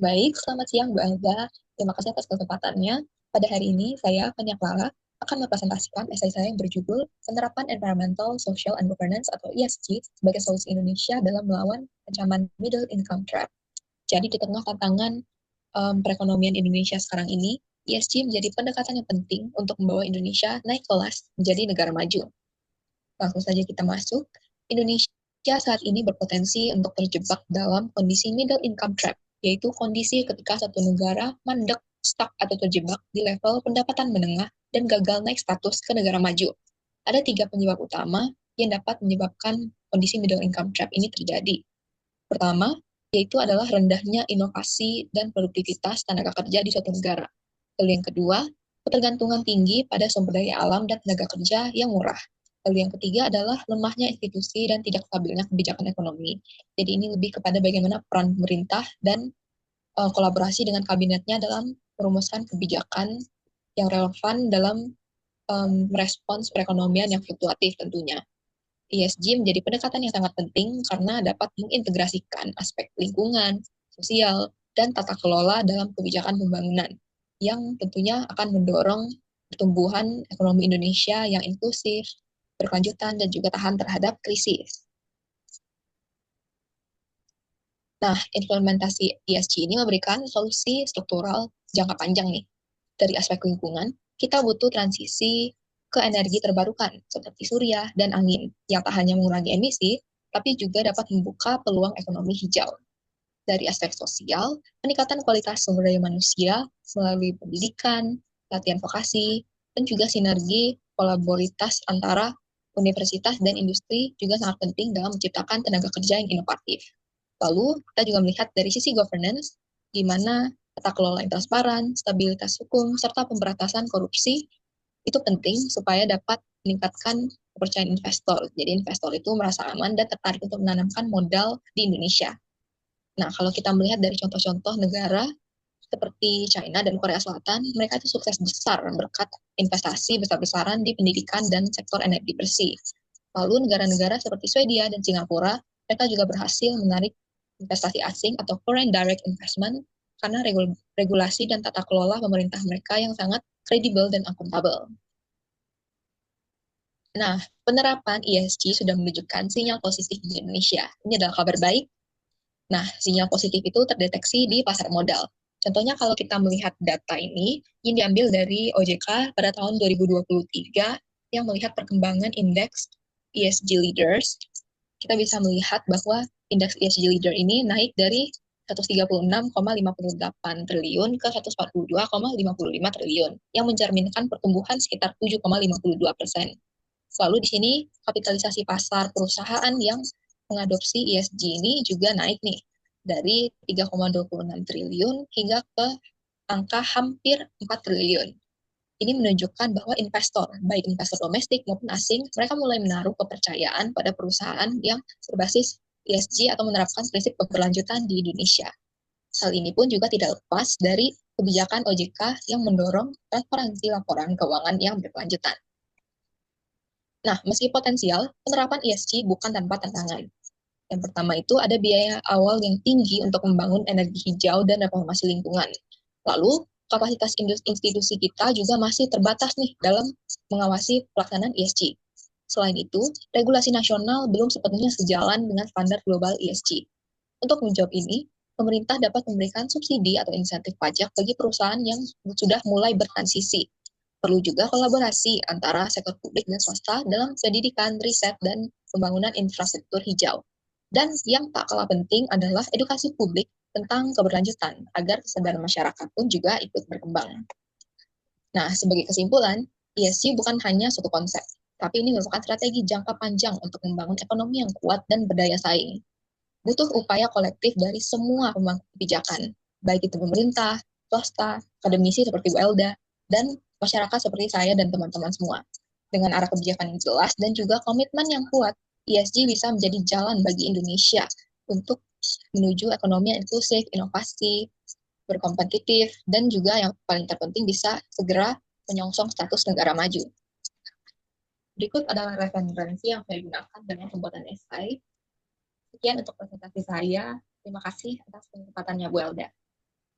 Baik, selamat siang Bu Elza. Terima kasih atas kesempatannya. Pada hari ini, saya, Fania Clara, akan mempresentasikan esai saya yang berjudul Penerapan Environmental, Social, and Governance atau ESG sebagai solusi Indonesia dalam melawan ancaman Middle Income Trap. Jadi di tengah tantangan perekonomian Indonesia sekarang ini, ESG menjadi pendekatan yang penting untuk membawa Indonesia naik kelas menjadi negara maju. Langsung saja kita masuk. Indonesia saat ini berpotensi untuk terjebak dalam kondisi middle income trap, yaitu kondisi ketika satu negara mandek, stuck atau terjebak di level pendapatan menengah dan gagal naik status ke negara maju. Ada 3 penyebab utama yang dapat menyebabkan kondisi middle income trap ini terjadi. Pertama, yaitu adalah rendahnya inovasi dan produktivitas tenaga kerja di suatu negara. Lalu yang kedua, ketergantungan tinggi pada sumber daya alam dan tenaga kerja yang murah. Lalu yang ketiga adalah lemahnya institusi dan tidak stabilnya kebijakan ekonomi. Jadi ini lebih kepada bagaimana peran pemerintah dan kolaborasi dengan kabinetnya dalam merumuskan kebijakan yang relevan dalam merespons perekonomian yang fluktuatif tentunya. ESG menjadi pendekatan yang sangat penting karena dapat mengintegrasikan aspek lingkungan, sosial, dan tata kelola dalam kebijakan pembangunan yang tentunya akan mendorong pertumbuhan ekonomi Indonesia yang inklusif, berkelanjutan, dan juga tahan terhadap krisis. Nah, implementasi ESG ini memberikan solusi struktural jangka panjang nih. Dari aspek lingkungan, kita butuh transisi ke energi terbarukan seperti surya dan angin yang tak hanya mengurangi emisi, tapi juga dapat membuka peluang ekonomi hijau. Dari aspek sosial, peningkatan kualitas sumber daya manusia melalui pendidikan, latihan vokasi, dan juga sinergi kolaborasi antara universitas dan industri juga sangat penting dalam menciptakan tenaga kerja yang inovatif. Lalu, kita juga melihat dari sisi governance, di mana tata kelola yang transparan, stabilitas hukum, serta pemberantasan korupsi itu penting supaya dapat meningkatkan kepercayaan investor. Jadi investor itu merasa aman dan tertarik untuk menanamkan modal di Indonesia. Nah, kalau kita melihat dari contoh-contoh negara seperti China dan Korea Selatan, mereka itu sukses besar berkat investasi besar-besaran di pendidikan dan sektor energi bersih. Lalu negara-negara seperti Swedia dan Singapura, mereka juga berhasil menarik investasi asing atau foreign direct investment karena regulasi dan tata kelola pemerintah mereka yang sangat kredibel dan akuntabel. Nah, penerapan ESG sudah menunjukkan sinyal positif di Indonesia. Ini adalah kabar baik. Nah, sinyal positif itu terdeteksi di pasar modal. Contohnya kalau kita melihat data ini diambil dari OJK pada tahun 2023 yang melihat perkembangan indeks ESG Leaders. Kita bisa melihat bahwa indeks ESG Leader ini naik dari 136,58 triliun ke 142,55 triliun yang mencerminkan pertumbuhan sekitar 7,52%. Lalu di sini kapitalisasi pasar perusahaan yang mengadopsi ESG ini juga naik nih dari 3,26 triliun hingga ke angka hampir 4 triliun. Ini menunjukkan bahwa investor, baik investor domestik maupun asing, mereka mulai menaruh kepercayaan pada perusahaan yang berbasis ESG atau menerapkan prinsip keberlanjutan di Indonesia. Hal ini pun juga tidak lepas dari kebijakan OJK yang mendorong transparansi laporan keuangan yang berkelanjutan. Nah, meski potensial, penerapan ESG bukan tanpa tantangan. Yang pertama itu ada biaya awal yang tinggi untuk membangun energi hijau dan reformasi lingkungan. Lalu, kapasitas institusi kita juga masih terbatas nih dalam mengawasi pelaksanaan ESG. Selain itu, regulasi nasional belum sepenuhnya sejalan dengan standar global ESG. Untuk menjawab ini, pemerintah dapat memberikan subsidi atau insentif pajak bagi perusahaan yang sudah mulai bertransisi. Perlu juga kolaborasi antara sektor publik dan swasta dalam pendidikan, riset, dan pembangunan infrastruktur hijau. Dan yang tak kalah penting adalah edukasi publik tentang keberlanjutan, agar kesadaran masyarakat pun juga ikut berkembang. Nah, sebagai kesimpulan, ESG bukan hanya suatu konsep, tapi ini merupakan strategi jangka panjang untuk membangun ekonomi yang kuat dan berdaya saing. Butuh upaya kolektif dari semua pemangku kebijakan, baik itu pemerintah, swasta, akademisi seperti Bu Elda, dan masyarakat seperti saya dan teman-teman semua. Dengan arah kebijakan yang jelas dan juga komitmen yang kuat, ESG bisa menjadi jalan bagi Indonesia untuk menuju ekonomi yang inklusif, inovasi, berkompetitif, dan juga yang paling terpenting bisa segera menyongsong status negara maju. Berikut adalah referensi yang saya gunakan dalam pembuatan esai. Sekian untuk presentasi saya. Terima kasih atas kesempatannya, Bu Elda.